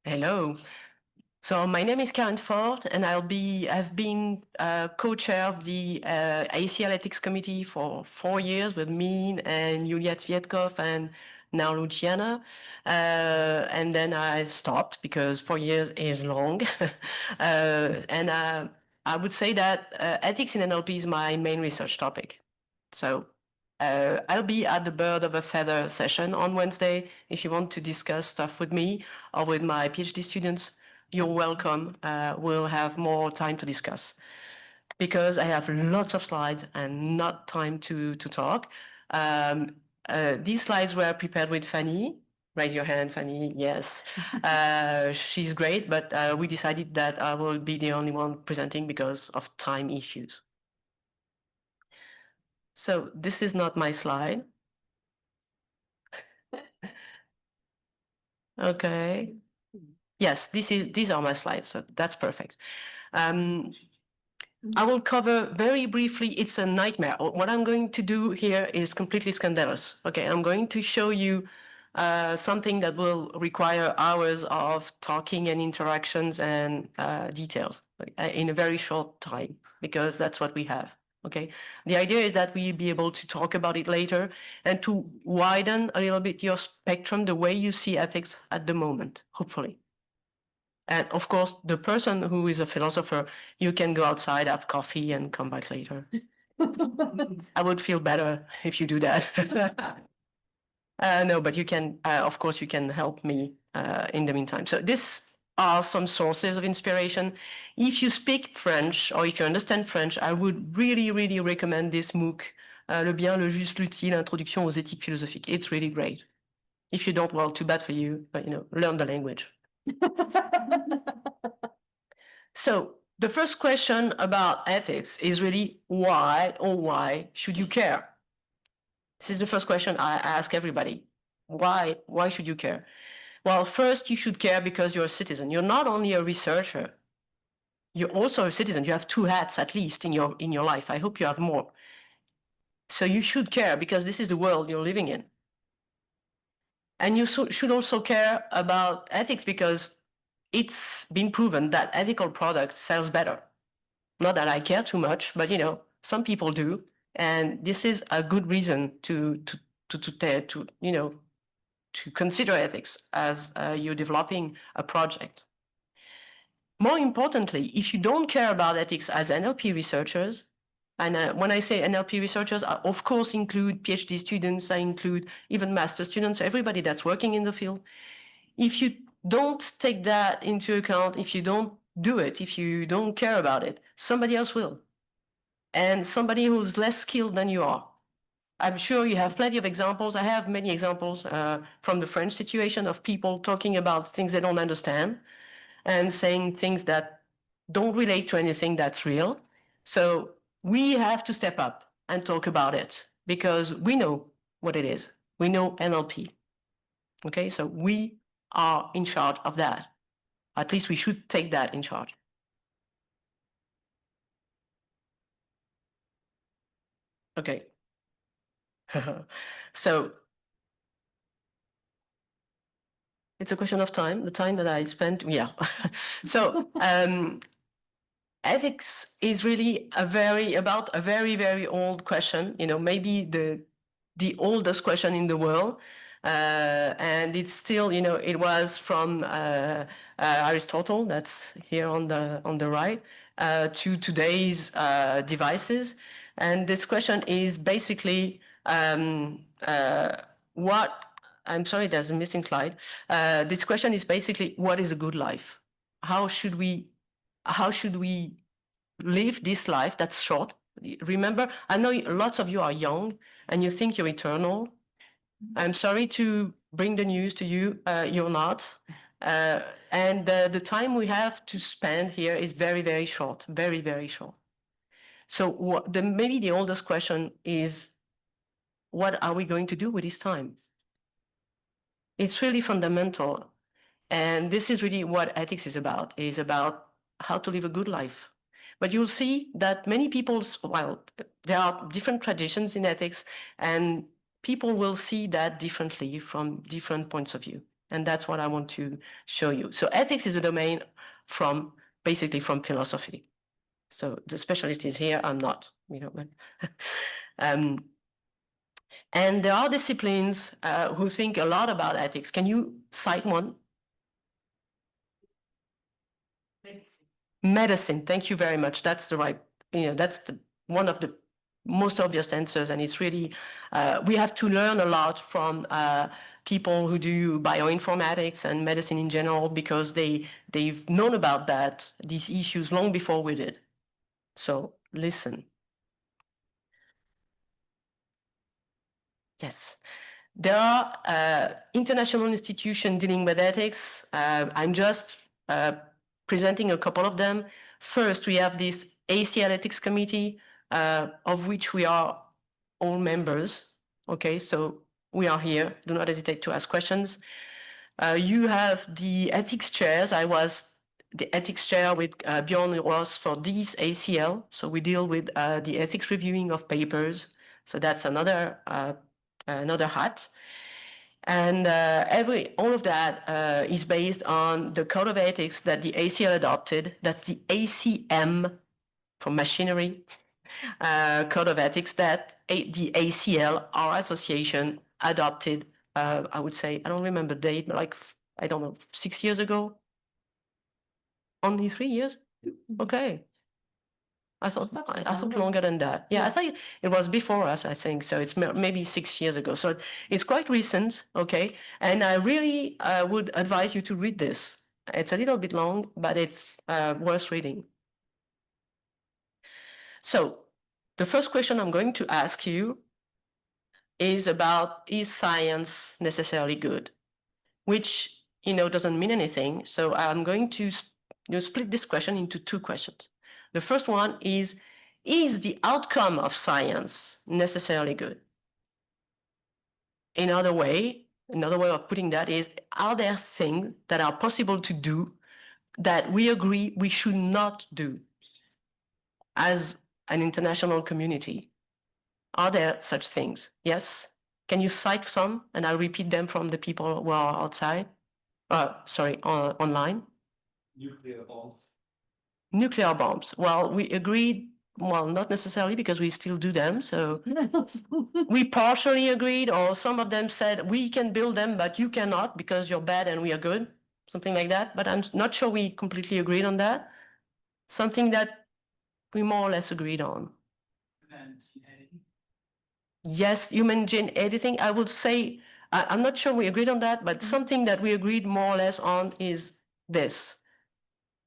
Hello. So my name is Karën and I've been co-chair of the ACL Ethics Committee for 4 years with me and Yulia Tsvietkov and now Luciana. And then I stopped because 4 years is long. And I would say that ethics in NLP is my main research topic. So I'll be at the Bird of a Feather session on Wednesday. If you want to discuss stuff with me or with my PhD students, you're welcome. We'll have more time to discuss because I have lots of slides and not time to talk. These slides were prepared with Fanny. Raise your hand, Fanny. Yes. She's great, but we decided that I will be the only one presenting because of time issues. So this is not my slide. Okay. Yes, these are my slides, so that's perfect. I will cover very briefly, it's a nightmare. What I'm going to do here is completely scandalous. Okay, I'm going to show you something that will require hours of talking and interactions and details in a very short time, because that's what we have. Okay, the idea is that we be able to talk about it later and to widen a little bit your spectrum, the way you see ethics at the moment, hopefully. And of course, the person who is a philosopher, you can go outside, have coffee, and come back later. I would feel better if you do that. No, but you can, of course, you can help me in the meantime. So these are some sources of inspiration. If you speak French or if you understand French, I would really, really recommend this MOOC, Le bien, le juste, l'utile, introduction aux éthiques philosophiques. It's really great. If you don't, well, too bad for you, but learn the language. So the first question about ethics is really why should you care? This is the first question I ask everybody. Why should you care? Well, first you should care because you're a citizen. You're not only a researcher, you're also a citizen. You have two hats at least in your life. I hope you have more. So you should care because this is the world you're living in. And you should also care about ethics because it's been proven that ethical products sells better. Not that I care too much, but some people do, and this is a good reason to consider ethics as you're developing a project. More importantly, if you don't care about ethics as NLP researchers, and when I say NLP researchers, I of course include PhD students, I include even master students, everybody that's working in the field. If you don't take that into account, if you don't do it, if you don't care about it, somebody else will. And somebody who's less skilled than you are. I'm sure you have plenty of examples. I have many examples from the French situation of people talking about things they don't understand and saying things that don't relate to anything that's real. So we have to step up and talk about it because we know what it is. We know NLP. Okay, so we are in charge of that. At least we should take that in charge. Okay. So it's a question of time, the time that I spent, yeah. So ethics is really about a very, very old question, maybe the oldest question in the world. And it's still, it was from Aristotle, that's here on the right, to today's devices. And this question is basically what, I'm sorry, there's a missing slide. This question is basically, what is a good life? How should we live this life that's short? Remember, I know lots of you are young and you think you're eternal. I'm sorry to bring the news to you, you're not. And the time we have to spend here is very, very short, very, very short. So maybe the oldest question is, what are we going to do with this time? It's really fundamental. And this is really what ethics is about how to live a good life. But you'll see that many people, well, there are different traditions in ethics, and people will see that differently from different points of view. And that's what I want to show you. So ethics is a domain basically from philosophy. So the specialist is here, I'm not, but and there are disciplines who think a lot about ethics. Can you cite one? Medicine. Thank you very much. That's the right, that's one of the most obvious answers. And it's really, we have to learn a lot from people who do bioinformatics and medicine in general, because they've known about these issues long before we did. So listen. Yes. There are international institutions dealing with ethics. I'm just presenting a couple of them. First, we have this ACL Ethics Committee, of which we are all members. Okay, so we are here. Do not hesitate to ask questions. You have the ethics chairs. I was the ethics chair with Bjorn Ross for this ACL. So we deal with the ethics reviewing of papers. So that's another hat. And all of that is based on the code of ethics that the ACL adopted. That's the ACM from machinery code of ethics that the ACL, our association, adopted. I would say, I don't remember the date, but like, I don't know, 6 years ago? Only 3 years? Okay. I thought longer than that. Yeah, I thought it was before us, I think. So it's maybe 6 years ago. So it's quite recent, okay? And I really would advise you to read this. It's a little bit long, but it's worth reading. So the first question I'm going to ask you is about, is science necessarily good? Which, doesn't mean anything. So I'm going to split this question into two questions. The first one is the outcome of science necessarily good? Another way of putting that is, are there things that are possible to do that we agree we should not do as an international community? Are there such things? Yes? Can you cite some? And I'll repeat them from the people who are outside. Online. Nuclear bombs. Nuclear bombs. Well, we agreed, well, not necessarily, because we still do them. So we partially agreed, or some of them said, we can build them, but you cannot because you're bad and we are good. Something like that. But I'm not sure we completely agreed on that. Something that we more or less agreed on. Yes, human gene editing. I would say, I'm not sure we agreed on that, but something that we agreed more or less on is this: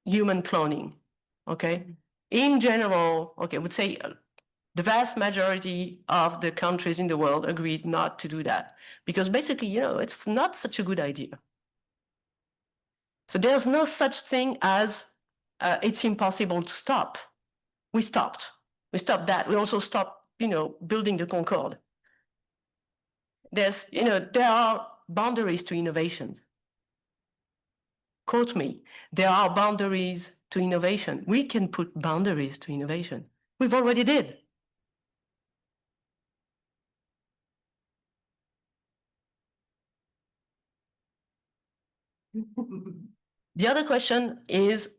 human cloning. Okay. In general, okay, I would say the vast majority of the countries in the world agreed not to do that, because basically, it's not such a good idea. So there's no such thing as it's impossible to stop. We stopped that. We also stopped, building the Concorde. There are boundaries to innovation. Quote me, there are boundaries to innovation. We can put boundaries to innovation. We've already did. The other question is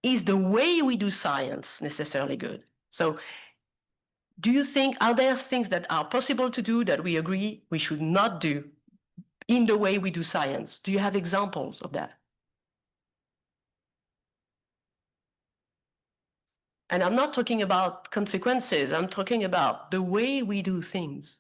the way we do science necessarily good? So do you think, are there things that are possible to do that we agree we should not do in the way we do science? Do you have examples of that? And I'm not talking about consequences. I'm talking about the way we do things.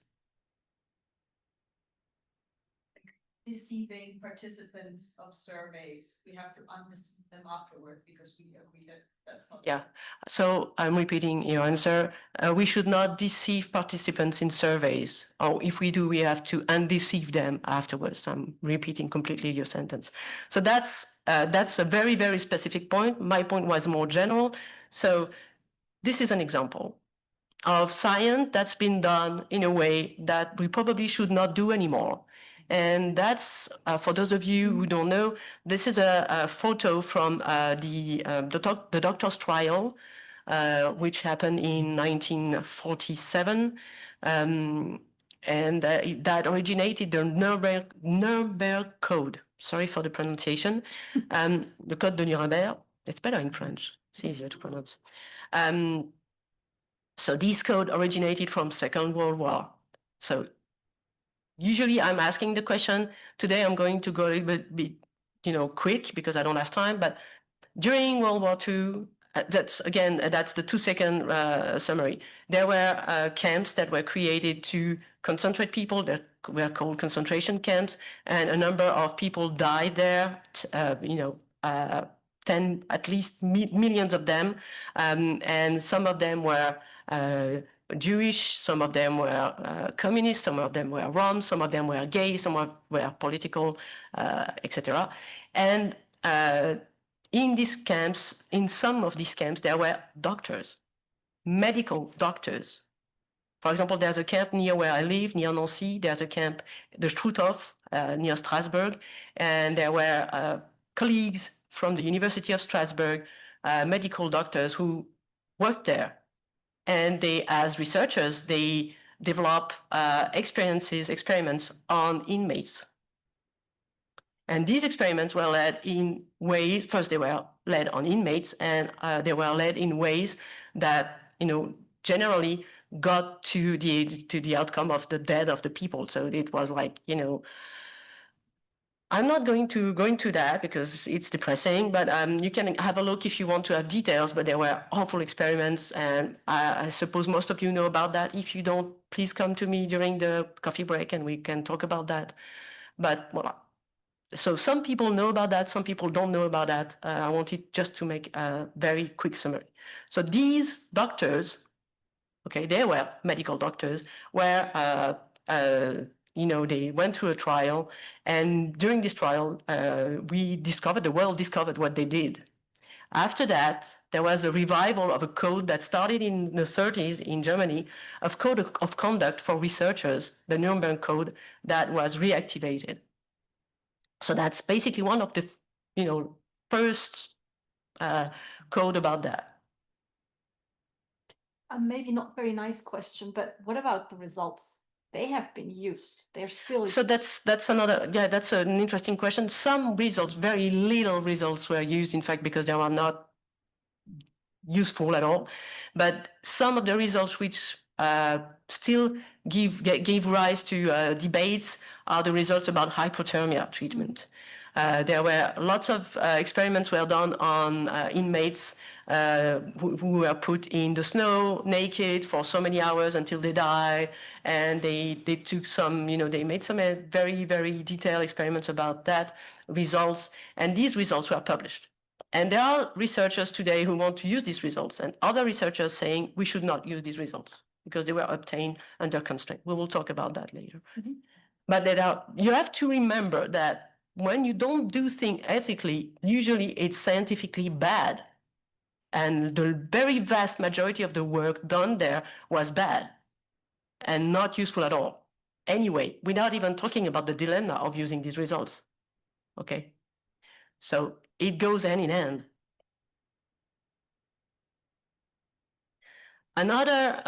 Deceiving participants of surveys. We have to undeceive them afterwards because we agree that that's not. Yeah. So I'm repeating your answer. We should not deceive participants in surveys. Or if we do, we have to undeceive them afterwards. I'm repeating completely your sentence. So that's a very, very specific point. My point was more general. So this is an example of science that's been done in a way that we probably should not do anymore. And that's, for those of you who don't know, this is a photo from the doctor's trial, which happened in 1947. And that originated the Nuremberg Code. sorry for the pronunciation, the Code de Nuremberg. It's better in French. It's easier to pronounce. So this code originated from Second World War. So usually I'm asking the question. Today I'm going to go a little bit, quick because I don't have time. But during World War II, that's the 2-second summary. There were camps that were created to concentrate people that were called concentration camps, and a number of people died there. At least millions of them, and some of them were Jewish, some of them were communist, some of them were Rom, some of them were gay, some were political, etc. And in these camps, in some of these camps, there were doctors, medical doctors. For example, there's a camp near where I live, near Nancy. There's a camp, the Struthof, near Strasbourg. And there were colleagues from the University of Strasbourg, medical doctors who worked there. And they, as researchers, they develop experiments on inmates. And these experiments were led in ways, first they were led on inmates, and they were led in ways that, generally got to the outcome of the death of the people. So it was like, I'm not going to go into that because it's depressing, but you can have a look if you want to have details, but there were awful experiments, and I suppose most of you know about that. If you don't, please come to me during the coffee break and we can talk about that. But well, so some people know about that, some people don't know about that. I wanted just to make a very quick summary. So these doctors, okay, they were medical doctors, were, they went through a trial, and during this trial, the world discovered what they did. After that, there was a revival of a code that started in the 30s in Germany, of code of conduct for researchers, the Nuremberg Code, that was reactivated. So that's basically one of the, first code about that. Maybe not very nice question, but what about the results? They have been used. They're still. So that's another. Yeah, that's an interesting question. Some results, very little results, were used, in fact, because they were not useful at all. But some of the results which still gave rise to debates are the results about hypothermia treatment. There were lots of experiments were done on inmates who were put in the snow naked for so many hours until they die, and they took some, they made some very, very detailed experiments about that results, and these results were published. And there are researchers today who want to use these results, and other researchers saying we should not use these results because they were obtained under constraint. We will talk about that later. Mm-hmm. But you have to remember that when you don't do things ethically, usually it's scientifically bad. And the very vast majority of the work done there was bad and not useful at all. Anyway, without even talking about the dilemma of using these results. Okay? So it goes hand in hand. Another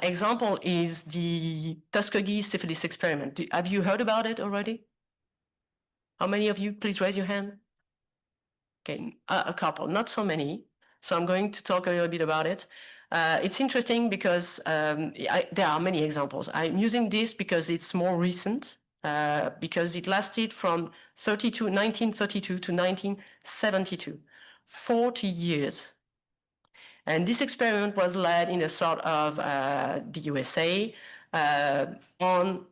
example is the Tuskegee syphilis experiment. Have you heard about it already? How many of you? Please raise your hand. Okay, a couple, not so many. So I'm going to talk a little bit about it. It's interesting because there are many examples. I'm using this because it's more recent, because it lasted from 1932 to 1972, 40 years. And this experiment was led in a sort of the USA on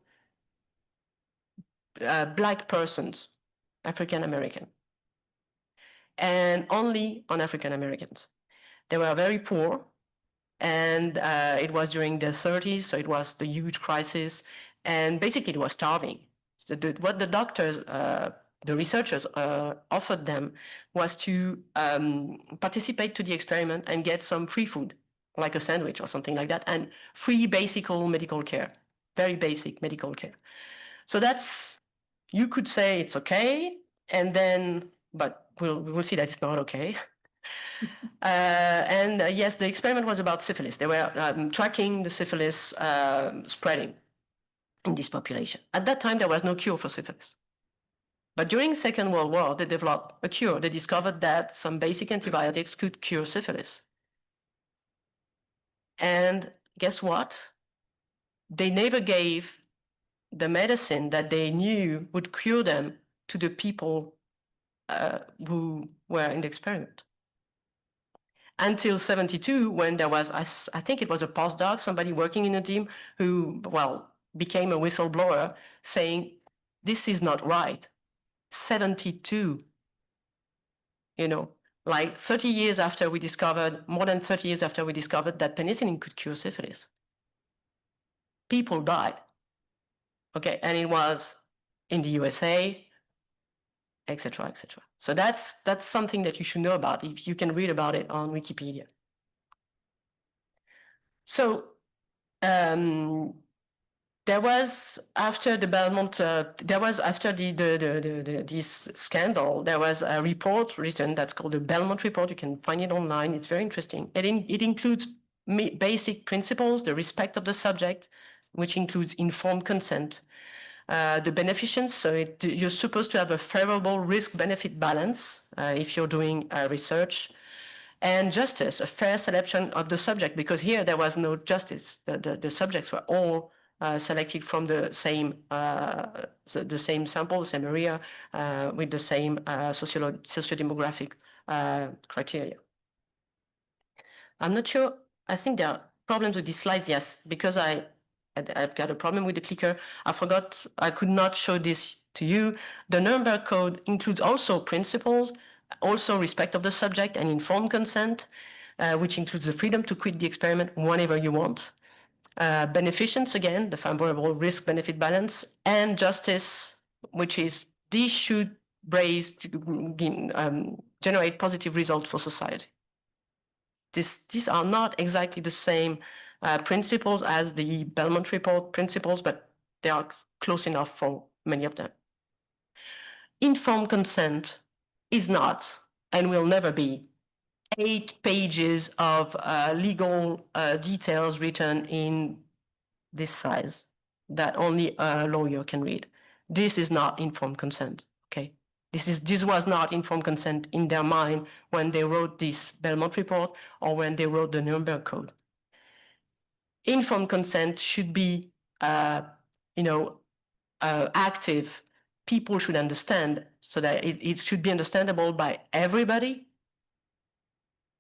Black persons, African American, and only on African Americans. They were very poor, and it was during the 30s, so it was the huge crisis, and basically it was starving. So what the doctors, the researchers offered them was to participate to the experiment and get some free food, like a sandwich or something like that, and free basic medical care, very basic medical care. So that's, you could say it's okay, and then, but we'll see that it's not okay. Yes, the experiment was about syphilis. They were tracking the syphilis spreading in this population. At that time, there was no cure for syphilis. But during Second World War, they developed a cure. They discovered that some basic antibiotics could cure syphilis. And guess what? They never gave the medicine that they knew would cure them to the people who were in the experiment. Until 72, when there was, I think it was a postdoc, somebody working in a team who, well, became a whistleblower saying, this is not right. 72, like 30 years after we discovered, more than 30 years after we discovered that penicillin could cure syphilis. People died. Okay, and it was in the USA, etc., etc. So that's something that you should know about. If you can read about it on Wikipedia. So there was after the Belmont, this scandal, there was a report written that's called the Belmont Report. You can find it online. It's very interesting. It includes basic principles, the respect of the subject, which includes informed consent, the beneficence. So you're supposed to have a favorable risk-benefit balance if you're doing research, and justice, a fair selection of the subject, because here there was no justice. The subjects were all selected from the same sample, same area, with the same sociodemographic criteria. I'm not sure. I think there are problems with these slides. Yes, because I've got a problem with the clicker. I forgot. I could not show this to you. The Nuremberg Code includes also principles, also respect of the subject and informed consent, which includes the freedom to quit the experiment whenever you want. Beneficence, again, the favorable risk-benefit balance, and justice, which is these should generate positive results for society. These are not exactly the same principles as the Belmont Report principles, but they are close enough for many of them. Informed consent is not, and will never be, 8 pages of legal details written in this size that only a lawyer can read. This is not informed consent, okay? This was not informed consent in their mind when they wrote this Belmont Report or when they wrote the Nuremberg Code. Informed consent should be, active. People should understand, so that it should be understandable by everybody,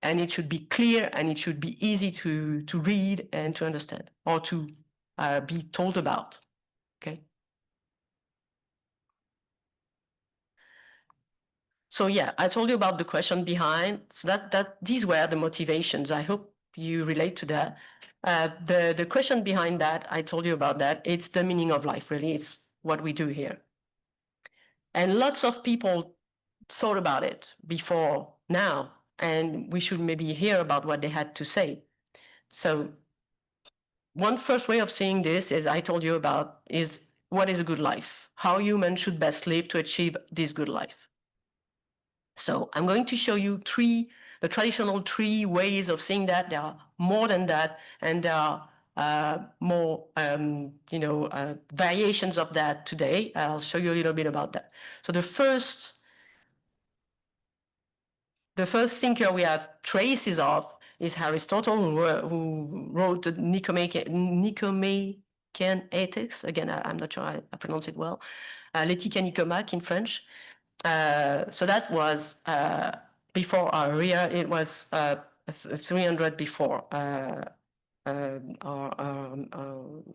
and it should be clear, and it should be easy to read and to understand, or to be told about, okay? So yeah, I told you about the question behind. So that these were the motivations. I hope you relate to that. The question behind that, I told you about that. It's the meaning of life, really. It's what we do here. And lots of people thought about it before now, and we should maybe hear about what they had to say. So one first way of seeing this, as I told you about, is what is a good life? How humans should best live to achieve this good life. So I'm going to show you the traditional 3 ways of seeing that. There are more than that, and there are more, variations of that today. I'll show you a little bit about that. So the first thinker we have traces of is Aristotle, who wrote the Nicomachean Ethics. Again, I'm not sure I pronounce it well. L'Éthique Nicomaque in French. So that was before our era. It was 300 before our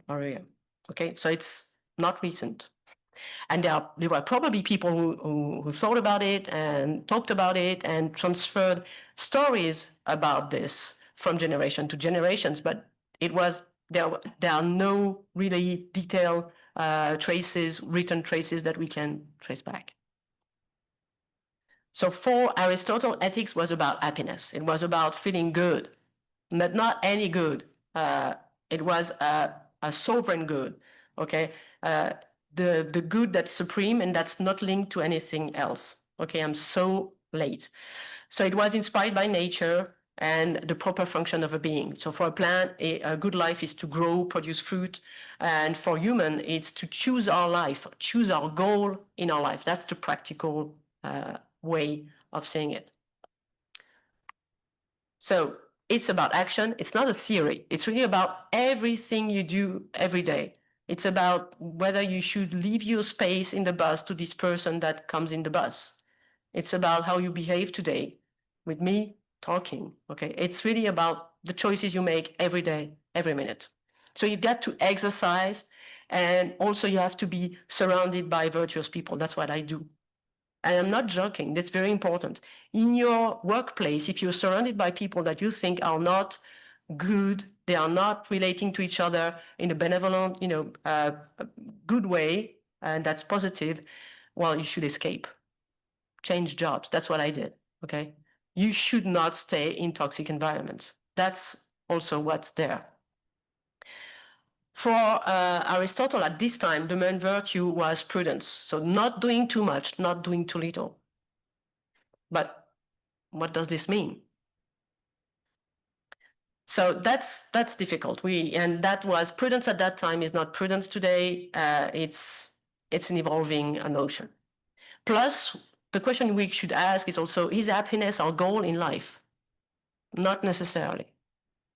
era. Okay, so it's not recent. And there were probably people who thought about it and talked about it and transferred stories about this from generation to generations, but there are no really detailed written traces that we can trace back. So for Aristotle, ethics was about happiness. It was about feeling good, but not any good. It was a sovereign good, okay? The good that's supreme and that's not linked to anything else. Okay, I'm so late. So it was inspired by nature, and the proper function of a being. So for a plant, a good life is to grow, produce fruit. And for human, it's to choose our life, choose our goal in our life. That's the practical way of saying it. So it's about action. It's not a theory. It's really about everything you do every day. It's about whether you should leave your space in the bus to this person that comes in the bus. It's about how you behave today with me talking. Okay. It's really about the choices you make every day, every minute. So you get to exercise, and also you have to be surrounded by virtuous people. That's what I do. And I'm not joking. That's very important. In your workplace, if you're surrounded by people that you think are not good, they are not relating to each other in a benevolent, good way, and that's positive, well, you should escape. Change jobs. That's what I did. Okay. You should not stay in toxic environments. That's also what's there. For Aristotle at this time, the main virtue was prudence. So not doing too much, not doing too little. But what does this mean? So that's difficult. And that was prudence at that time is not prudence today. It's an evolving notion. Plus, the question we should ask is also, is happiness our goal in life? Not necessarily.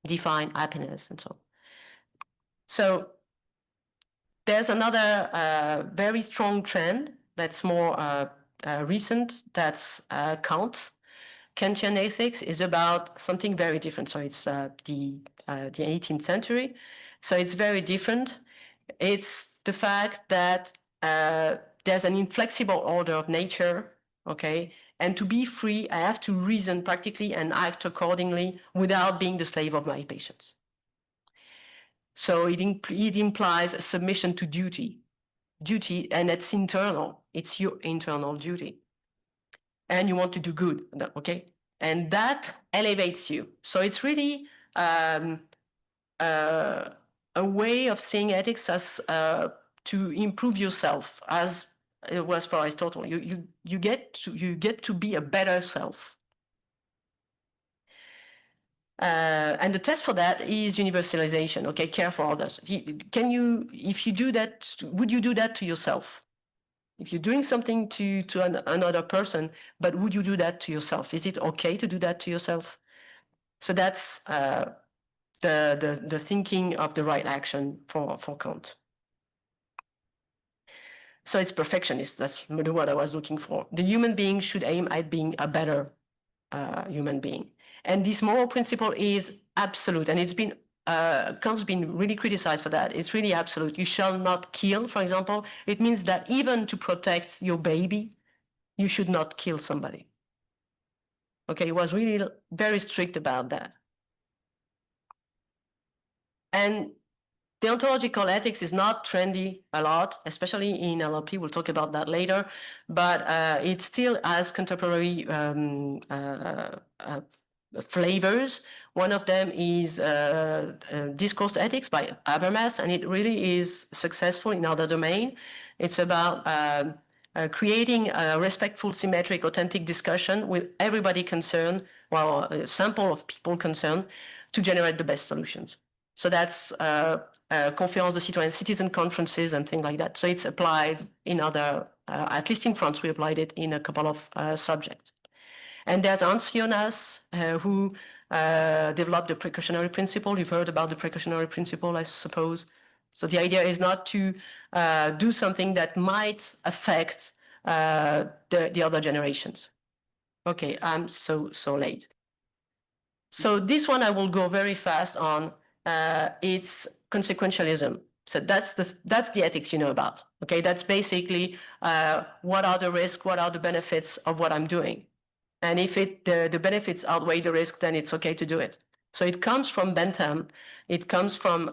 Define happiness and so on. So there's another very strong trend that's more recent, that's Kant. Kantian ethics is about something very different. So it's the 18th century. So it's very different. It's the fact that there's an inflexible order of nature, okay? And to be free, I have to reason practically and act accordingly without being the slave of my passions. So it implies a submission to duty, and it's internal. It's your internal duty. And you want to do good, okay? And that elevates you. So it's really a way of seeing ethics as to improve yourself, as it was for Aristotle. You get to be a better self. And the test for that is universalization. Okay, care for others. If you do that, would you do that to yourself? If you're doing something to another person, but would you do that to yourself? Is it okay to do that to yourself? So that's the thinking of the right action for Kant. So it's perfectionist. That's the word I was looking for. The human being should aim at being a better human being. And this moral principle is absolute. And it's been, Kant's been really criticized for that. It's really absolute. You shall not kill, for example. It means that even to protect your baby, you should not kill somebody. Okay, he was really very strict about that. And deontological ethics is not trendy a lot, especially in NLP. We'll talk about that later, but it still has contemporary flavors. One of them is discourse ethics by Habermas, and it really is successful in other domain. It's about creating a respectful, symmetric, authentic discussion with everybody concerned, well, a sample of people concerned, to generate the best solutions. So that's conférence de citoyens, citizen conferences and things like that. So it's applied in other, at least in France, we applied it in a couple of subjects. And there's Hans Jonas, who developed the precautionary principle. You've heard about the precautionary principle, I suppose. So the idea is not to do something that might affect the other generations. Okay, I'm so late. So this one I will go very fast on. It's consequentialism. So that's the ethics you know about. Okay, that's basically what are the risks, what are the benefits of what I'm doing, and if the benefits outweigh the risk, then it's okay to do it. So it comes from Bentham, it comes from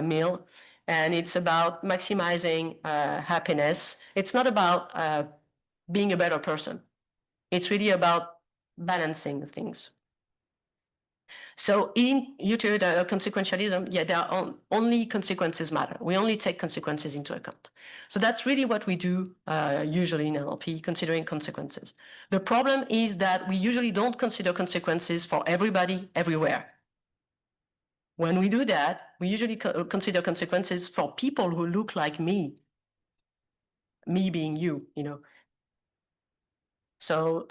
Mill, and it's about maximizing happiness. It's not about being a better person. It's really about balancing things. So in utilitarian consequentialism, yeah, there are only consequences matter. We only take consequences into account. So that's really what we do usually in NLP, considering consequences. The problem is that we usually don't consider consequences for everybody, everywhere. When we do that, we usually consider consequences for people who look like me being you, you know. So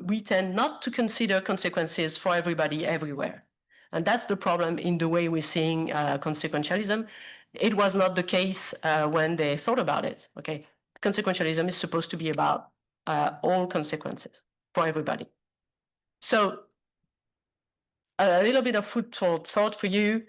we tend not to consider consequences for everybody everywhere. And that's the problem in the way we're seeing consequentialism. It was not the case when they thought about it, okay? Consequentialism is supposed to be about all consequences for everybody. So a little bit of food for thought for you.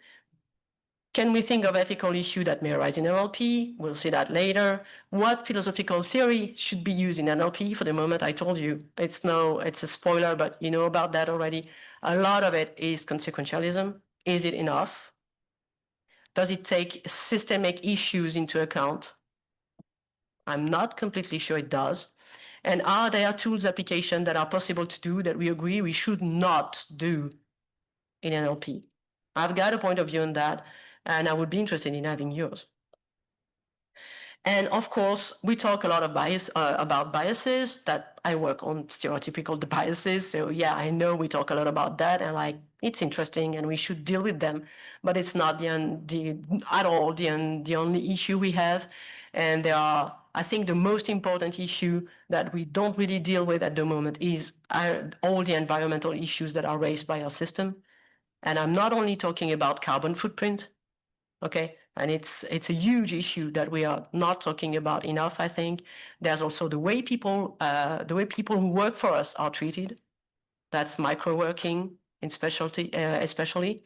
Can we think of ethical issues that may arise in NLP? We'll see that later. What philosophical theory should be used in NLP? For the moment, I told you, it's a spoiler, but you know about that already. A lot of it is consequentialism. Is it enough? Does it take systemic issues into account? I'm not completely sure it does. And are there tools applications that are possible to do that we agree we should not do in NLP? I've got a point of view on that, and I would be interested in having yours. And of course, we talk a lot of about biases. That I work on stereotypical biases. So yeah, I know we talk a lot about that, and like it's interesting, and we should deal with them. But it's not at all the only issue we have. And there are, I think, the most important issue that we don't really deal with at the moment is all the environmental issues that are raised by our system. And I'm not only talking about carbon footprint, okay? And it's a huge issue that we are not talking about enough, I think. There's also the way people who work for us are treated. That's micro-working in specialty, especially.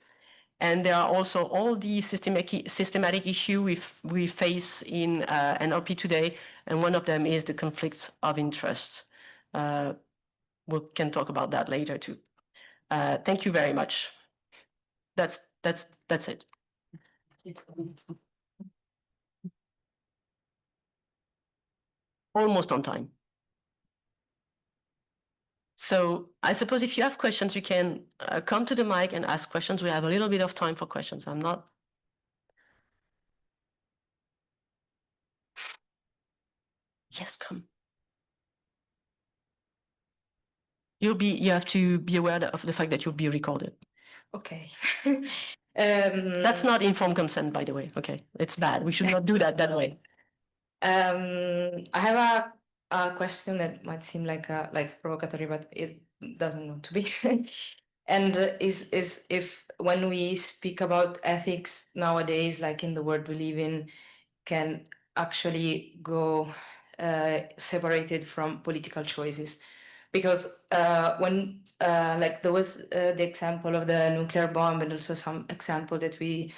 And there are also all the systematic issues we face in NLP today, and one of them is the conflicts of interest. We can talk about that later too. Thank you very much. That's it. Almost on time. So I suppose if you have questions, you can come to the mic and ask questions. We have a little bit of time for questions. I'm not. Yes, come. You have to be aware of the fact that you'll be recorded. Okay. That's not informed consent, by the way. Okay, it's bad. We should not do that way. I have a question that might seem like provocatory, but it doesn't want to be. And is if when we speak about ethics nowadays, like in the world we live in, can actually go separated from political choices, because when like there was the example of the nuclear bomb, and also some example that we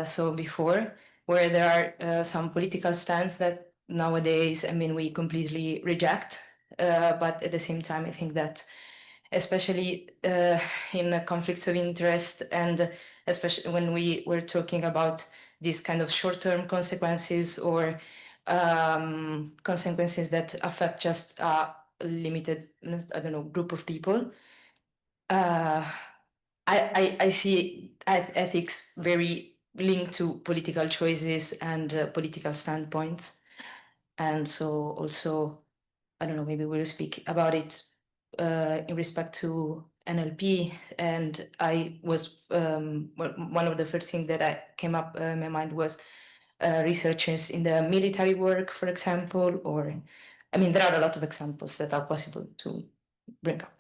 saw before, where there are some political stance that nowadays, I mean, we completely reject, but at the same time, I think that especially in conflicts of interest, and especially when we were talking about these kind of short-term consequences, or consequences that affect just a limited, I don't know, group of people. I see ethics very linked to political choices and political standpoints. And so also, I don't know, maybe we'll speak about it in respect to NLP. And I was, one of the first things that I came up in my mind was researchers in the military work, for example, or, I mean, there are a lot of examples that are possible to bring up.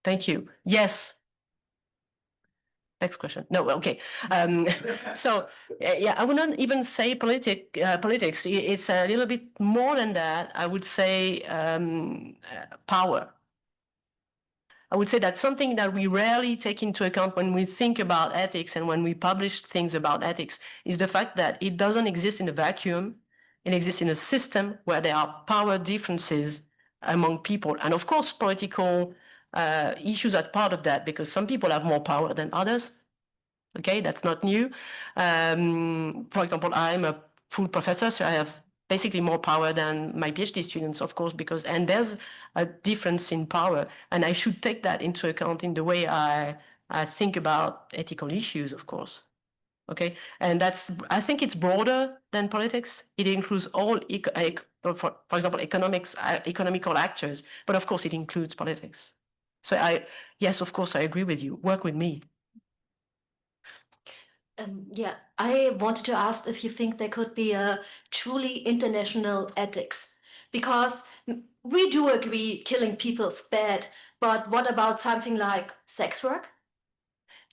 Thank you. Yes. Next question. No, okay. So yeah, I would not even say politics. It's a little bit more than that. I would say power. I would say that's something that we rarely take into account when we think about ethics and when we publish things about ethics, is the fact that it doesn't exist in a vacuum. It exists in a system where there are power differences among people. And of course, political issues are part of that, because some people have more power than others. Okay, that's not new. For example, I'm a full professor, so I have basically more power than my PhD students, of course, and there's a difference in power, and I should take that into account in the way I think about ethical issues, of course. Okay, and I think it's broader than politics. It includes all, for example, economical actors, but of course it includes politics. So yes, of course, I agree with you. Work with me. Yeah, I wanted to ask if you think there could be a truly international ethics, because we do agree killing people is bad, but what about something like sex work?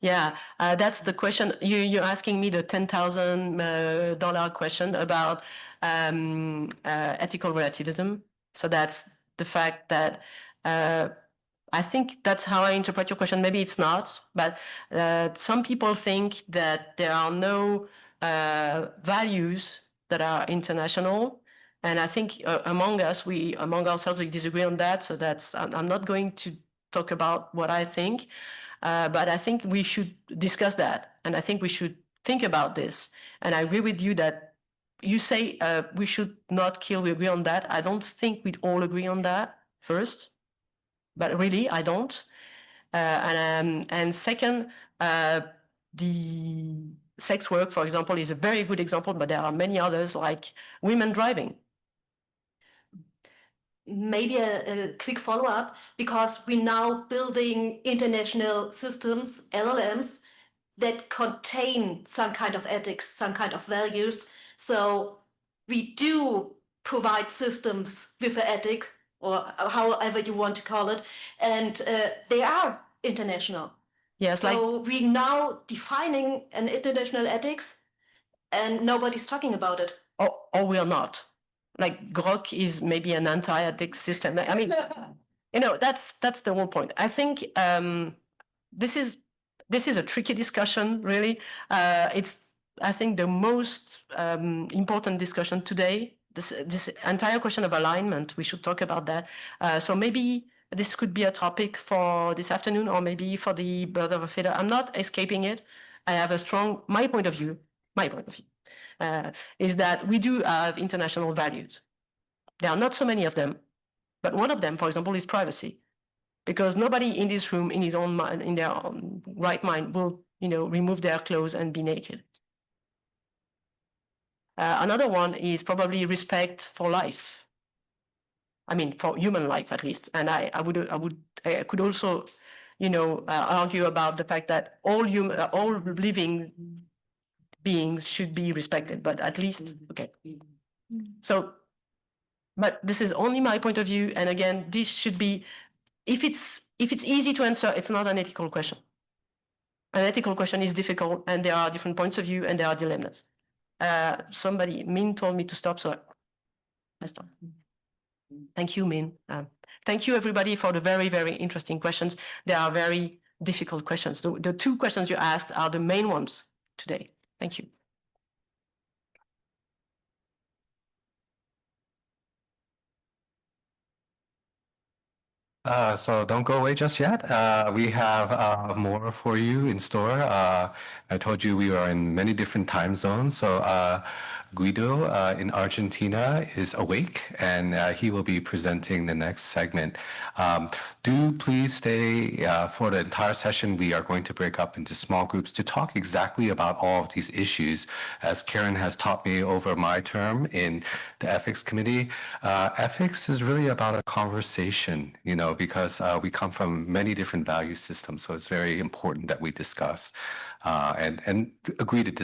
Yeah, that's the question. You're asking me the $10,000 question about ethical relativism. So that's the fact that I think that's how I interpret your question. Maybe it's not, but some people think that there are no values that are international. And I think among ourselves, we disagree on that. So I'm not going to talk about what I think. But I think we should discuss that. And I think we should think about this. And I agree with you that you say we should not kill, we agree on that. I don't think we'd all agree on that first, but really, I don't. And second, the sex work, for example, is a very good example, but there are many others like women driving. Maybe a quick follow-up, because we're now building international systems, LLMs, that contain some kind of ethics, some kind of values. So we do provide systems with an ethic, or however you want to call it, and they are international. Yes, so we're now defining an international ethics, and nobody's talking about it. Or we are not. Like Grok is maybe an anti-ethics system. I mean, that's the whole point. I think this is a tricky discussion, really. It's, I think, the most important discussion today. This entire question of alignment, we should talk about that. So maybe this could be a topic for this afternoon, or maybe for the Bird of a Feather. I'm not escaping it. I have my point of view, is that we do have international values. There are not so many of them, but one of them, for example, is privacy. Because nobody in this room, in his own mind, in their own right mind, will, remove their clothes and be naked. Another one is probably respect for life. I mean, for human life at least. And I could also, argue about the fact that all living beings should be respected, but at least, okay. So, but this is only my point of view. And again, this should be, if it's easy to answer, it's not an ethical question. An ethical question is difficult, and there are different points of view, and there are dilemmas. Min told me to stop, so I stop. Thank you, Min. Thank you, everybody, for the very, very interesting questions. They are very difficult questions. The two questions you asked are the main ones today. Thank you. So don't go away just yet. We have more for you in store. I told you we are in many different time zones. So Guido in Argentina is awake, and he will be presenting the next segment. Do please stay for the entire session. We are going to break up into small groups to talk exactly about all of these issues. As Karën has taught me over my term in the ethics committee, ethics is really about a conversation, because we come from many different value systems. So it's very important that we discuss and agree to disagree.